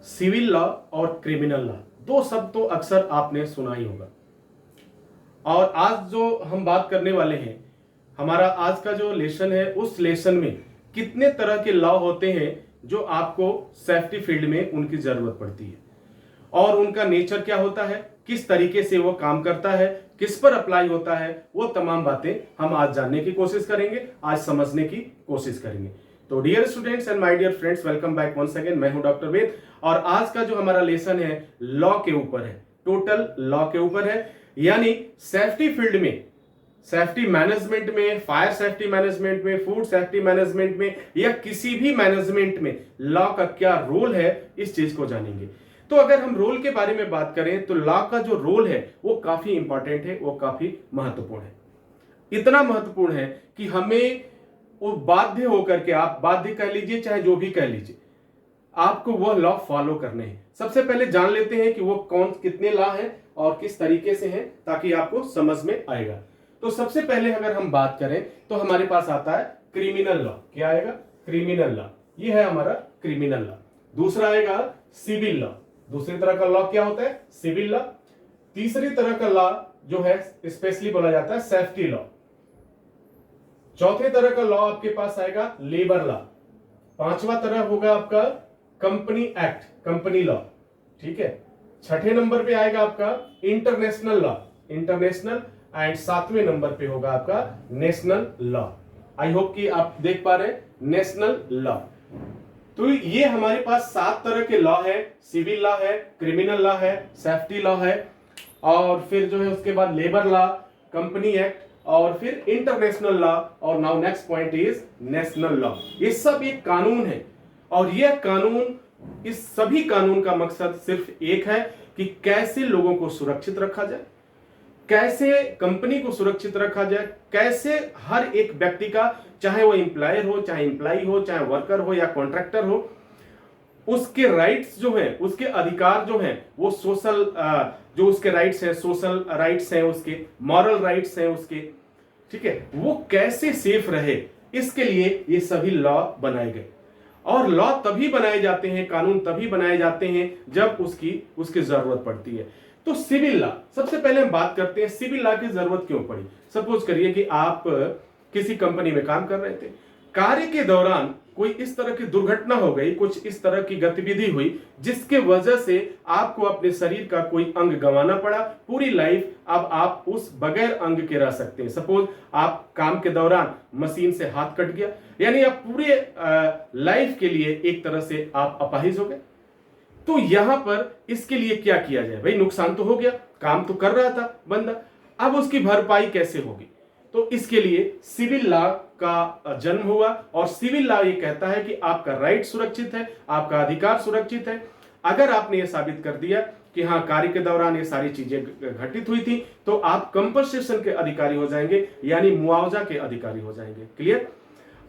Civil law और criminal law, दो शब्द तो अक्सर आपने सुना ही होगा। और आज जो हम बात करने वाले हैं, हमारा आज का जो लेसन है, उस लेसन में कितने तरह के लॉ होते हैं जो आपको सेफ्टी फील्ड में उनकी जरूरत पड़ती है और उनका नेचर क्या होता है, किस तरीके से वो काम करता है, किस पर अप्लाई होता है, वो तमाम बातें हम आज जानने की कोशिश करेंगे, आज समझने की कोशिश करेंगे। तो dear students and my dear friends, welcome back once again. मैं हूं डॉक्टर वेद और आज का जो हमारा लेसन है लॉ के ऊपर है, टोटल लॉ के ऊपर है। यानी सेफ्टी फील्ड में, सेफ्टी मैनेजमेंट में, फायर सेफ्टी मैनेजमेंट में, फूड सेफ्टी मैनेजमेंट में या किसी भी मैनेजमेंट में लॉ का क्या रोल है, इस चीज को जानेंगे। तो अगर हम रोल के बारे में बात करें तो लॉ का जो रोल है वो काफी इंपॉर्टेंट है, वो काफी महत्वपूर्ण है। इतना महत्वपूर्ण है कि हमें वो बाध्य होकर के, आप बाध्य कह लीजिए चाहे जो भी कह लीजिए, आपको वह लॉ फॉलो करने हैं। सबसे पहले जान लेते हैं कि वो कौन कितने लॉ हैं और किस तरीके से हैं, ताकि आपको समझ में आएगा। तो सबसे पहले अगर हम बात करें तो हमारे पास आता है क्रिमिनल लॉ। क्या आएगा? Criminal law. ये है हमारा क्रिमिनल लॉ। दूसरा आएगा सिविल लॉ। दूसरी तरह का लॉ क्या होता है? Civil law. तीसरी तरह का लॉ जो है स्पेशली बोला जाता है सेफ्टी लॉ। चौथे तरह का लॉ आपके पास आएगा लेबर लॉ। पांचवा तरह होगा आपका कंपनी एक्ट, कंपनी लॉ। ठीक है। छठे नंबर पे आएगा आपका इंटरनेशनल लॉ, इंटरनेशनल। एंड सातवें नंबर पे होगा आपका नेशनल लॉ। आई होप कि आप देख पा रहे हैं, नेशनल लॉ। तो ये हमारे पास 7 तरह के लॉ है। सिविल लॉ है, क्रिमिनल लॉ है, सेफ्टी लॉ है, और फिर जो है उसके बाद लेबर लॉ, कंपनी एक्ट, और फिर इंटरनेशनल लॉ, और now next point is national law. ये सब एक कानून है और यह कानून, इस सभी कानून का मकसद सिर्फ एक है कि कैसे लोगों को सुरक्षित रखा जाए, कैसे कंपनी को सुरक्षित रखा जाए, कैसे हर एक व्यक्ति का, चाहे वो एम्प्लॉयर हो, चाहे एम्प्लॉई हो, चाहे वर्कर हो या कॉन्ट्रैक्टर हो, उसके राइट्स जो हैं, उसके अधिकार जो हैं, वो सोशल जो उसके राइट्स हैं, सोशल राइट्स हैं, उसके मॉरल राइट्स हैं उसके, ठीक है, वो कैसे सेफ रहे, इसके लिए ये सभी लॉ बनाए गए। और लॉ तभी बनाए जाते हैं, कानून तभी बनाए जाते हैं जब उसकी जरूरत पड़ती है। तो सिविल लॉ, सबसे पहले हम बात करते हैं सिविल लॉ की जरूरत क्यों पड़ी। सपोज करिए कि आप किसी कंपनी में काम कर रहे थे, कार्य के दौरान कोई इस तरह की दुर्घटना हो गई, कुछ इस तरह की गतिविधि हुई जिसके वजह से आपको अपने शरीर का कोई अंग गंवाना पड़ा। पूरी लाइफ अब आप उस बगैर अंग के रह सकते हैं। सपोज आप काम के दौरान मशीन से हाथ कट गया, यानी आप पूरे लाइफ के लिए एक तरह से आप अपाहिज हो गए। तो यहां पर इसके लिए क्या किया जाए? भाई नुकसान तो हो गया, काम तो कर रहा था बंदा, अब उसकी भरपाई कैसे होगी? तो इसके लिए सिविल लॉ का जन्म हुआ। और सिविल लॉ ये कहता है कि आपका राइट सुरक्षित है, आपका अधिकार सुरक्षित है। अगर आपने ये साबित कर दिया कि हाँ, कार्य के दौरान ये सारी चीजें घटित हुई थी, तो आप कंपनसेशन के अधिकारी हो जाएंगे, यानी मुआवजा के अधिकारी हो जाएंगे। क्लियर?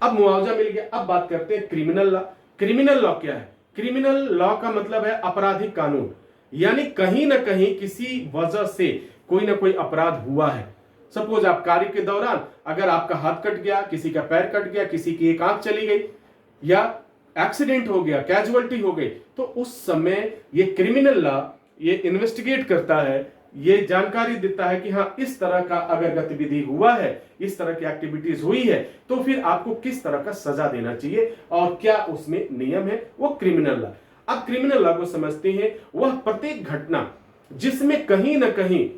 अब मुआवजा मिल गया। अब बात करते हैं क्रिमिनल लॉ। क्रिमिनल लॉ क्या है? क्रिमिनल लॉ का मतलब है आपराधिक कानून, यानी कहीं ना कहीं किसी वजह से कोई ना कोई अपराध हुआ है। सपोज आप कार्य के दौरान अगर आपका हाथ कट गया, किसी का पैर कट गया, किसी की एक आंख चली गई, या एक्सीडेंट हो गया, कैजुअलिटी हो गई, तो उस समय ये क्रिमिनल लॉ ये इन्वेस्टिगेट करता है, ये जानकारी देता है कि हाँ, इस तरह का अगर गतिविधि हुआ है, इस तरह की एक्टिविटीज हुई है, तो फिर आपको किस तरह का सजा देना चाहिए और क्या उसमें नियम है, वो क्रिमिनल लॉ। अब क्रिमिनल लॉ को समझते हैं, वह प्रत्येक घटना जिसमें कहीं ना कहीं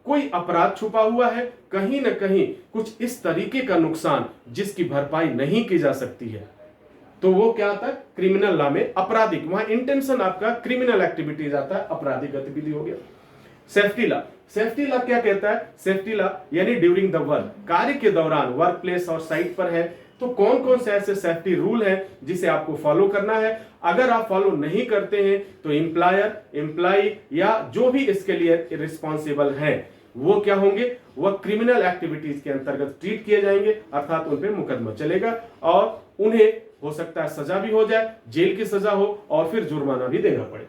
कोई अपराध छुपा हुआ है, कहीं ना कहीं कुछ इस तरीके का नुकसान जिसकी भरपाई नहीं की जा सकती है, तो वो क्या आता है? क्रिमिनल लॉ में आपराधिक, वहां इंटेंशन आपका क्रिमिनल एक्टिविटीज आता है, आपराधिक गतिविधि हो गया। सेफ्टी लॉ, सेफ्टी लॉ क्या कहता है? सेफ्टी लॉ यानी ड्यूरिंग द वर्क, कार्य के दौरान, वर्क प्लेस और साइट पर है, तो कौन कौन से ऐसे सेफ्टी रूल हैं जिसे आपको फॉलो करना है। अगर आप फॉलो नहीं करते हैं तो एम्प्लॉयर, एम्प्लॉई या जो भी इसके लिए रिस्पॉन्सिबल हैं, वो क्या होंगे? वह क्रिमिनल एक्टिविटीज के अंतर्गत ट्रीट किए जाएंगे, अर्थात उन पर मुकदमा चलेगा और उन्हें हो सकता है सजा भी हो जाए, जेल की सजा हो और फिर जुर्माना भी देना पड़े।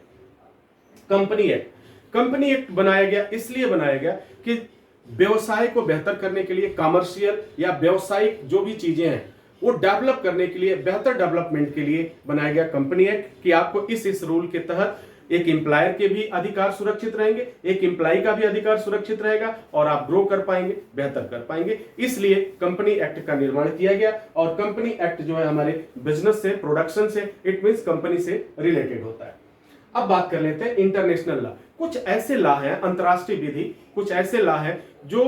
कंपनी एक्ट, कंपनी एक्ट बनाया गया, इसलिए बनाया गया कि व्यवसाय को बेहतर करने के लिए, कमर्शियल या व्यवसायिक जो भी चीजें हैं, वो डेवलप करने के लिए, बेहतर डेवलपमेंट के लिए बनाया गया कंपनी एक्ट कि आपको इस रूल के तहत एक एम्प्लॉयर के भी अधिकार सुरक्षित रहेंगे, एक एम्प्लॉय का भी अधिकार सुरक्षित रहेगा और आप ग्रो कर पाएंगे, बेहतर कर पाएंगे। इसलिए कंपनी एक्ट का निर्माण किया गया और कंपनी एक्ट जो है हमारे बिजनेस से, प्रोडक्शन से, इट मींस कंपनी से रिलेटेड होता है। अब बात कर लेते हैं इंटरनेशनल लॉ। कुछ ऐसे लॉ हैं, अंतरराष्ट्रीय विधि, कुछ ऐसे लॉ हैं जो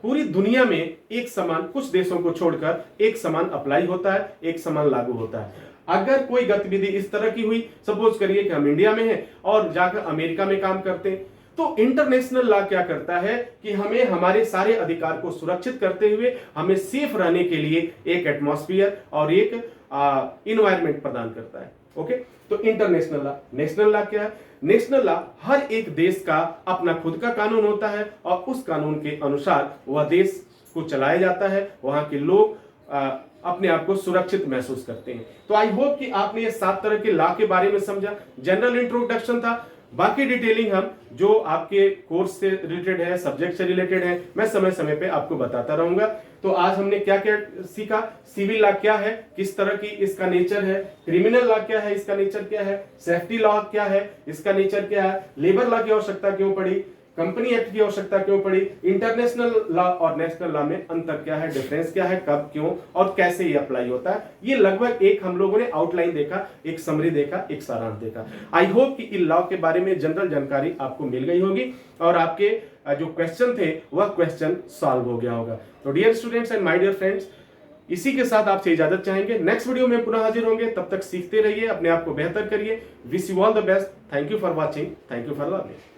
पूरी दुनिया में एक समान, कुछ देशों को छोड़कर एक समान अप्लाई होता है, एक समान लागू होता है। अगर कोई गतिविधि इस तरह की हुई, सपोज करिए कि हम इंडिया में हैं और जाकर अमेरिका में काम करते हैं, तो इंटरनेशनल लॉ क्या करता है कि हमें हमारे सारे अधिकार को सुरक्षित करते हुए हमें सेफ रहने के लिए एक एटमॉस्फेयर और एक इन्वायरमेंट प्रदान करता है। ओके, तो इंटरनेशनल लॉ। नेशनल लॉ क्या है? नेशनल लॉ, हर एक देश का अपना खुद का कानून होता है और उस कानून के अनुसार वह देश को चलाया जाता है, वहां के लोग अपने आप को सुरक्षित महसूस करते हैं। तो आई होप कि आपने ये 7 तरह के लॉ के बारे में समझा। जनरल इंट्रोडक्शन था, बाकी डिटेलिंग हम जो आपके कोर्स से रिलेटेड है, सब्जेक्ट से रिलेटेड है, मैं समय समय पे आपको बताता रहूंगा। तो आज हमने क्या क्या सीखा? सिविल लॉ क्या है, किस तरह की इसका नेचर है, क्रिमिनल लॉ क्या है, इसका नेचर क्या है, सेफ्टी लॉ क्या है, इसका नेचर क्या है, लेबर लॉ की आवश्यकता क्यों पड़ी, कंपनी एक्ट की आवश्यकता क्यों पड़ी, इंटरनेशनल लॉ और नेशनल लॉ में अंतर क्या है, डिफरेंस क्या है, कब, क्यों और कैसे ये अप्लाई होता है। ये लगभग एक हम लोगों ने आउटलाइन देखा, एक समरी देखा, एक सारांश देखा। आई होप कि इन लॉ के बारे में जनरल जानकारी आपको मिल गई होगी और आपके जो क्वेश्चन थे वह क्वेश्चन सॉल्व हो गया होगा। तो dear students and my dear friends, इसी के साथ आपसे इजाजत चाहेंगे। नेक्स्ट वीडियो में पुनः हाजिर होंगे, तब तक सीखते रहिए, अपने आप को बेहतर करिए। Wish you all the best. Thank you for watching, thank you for learning.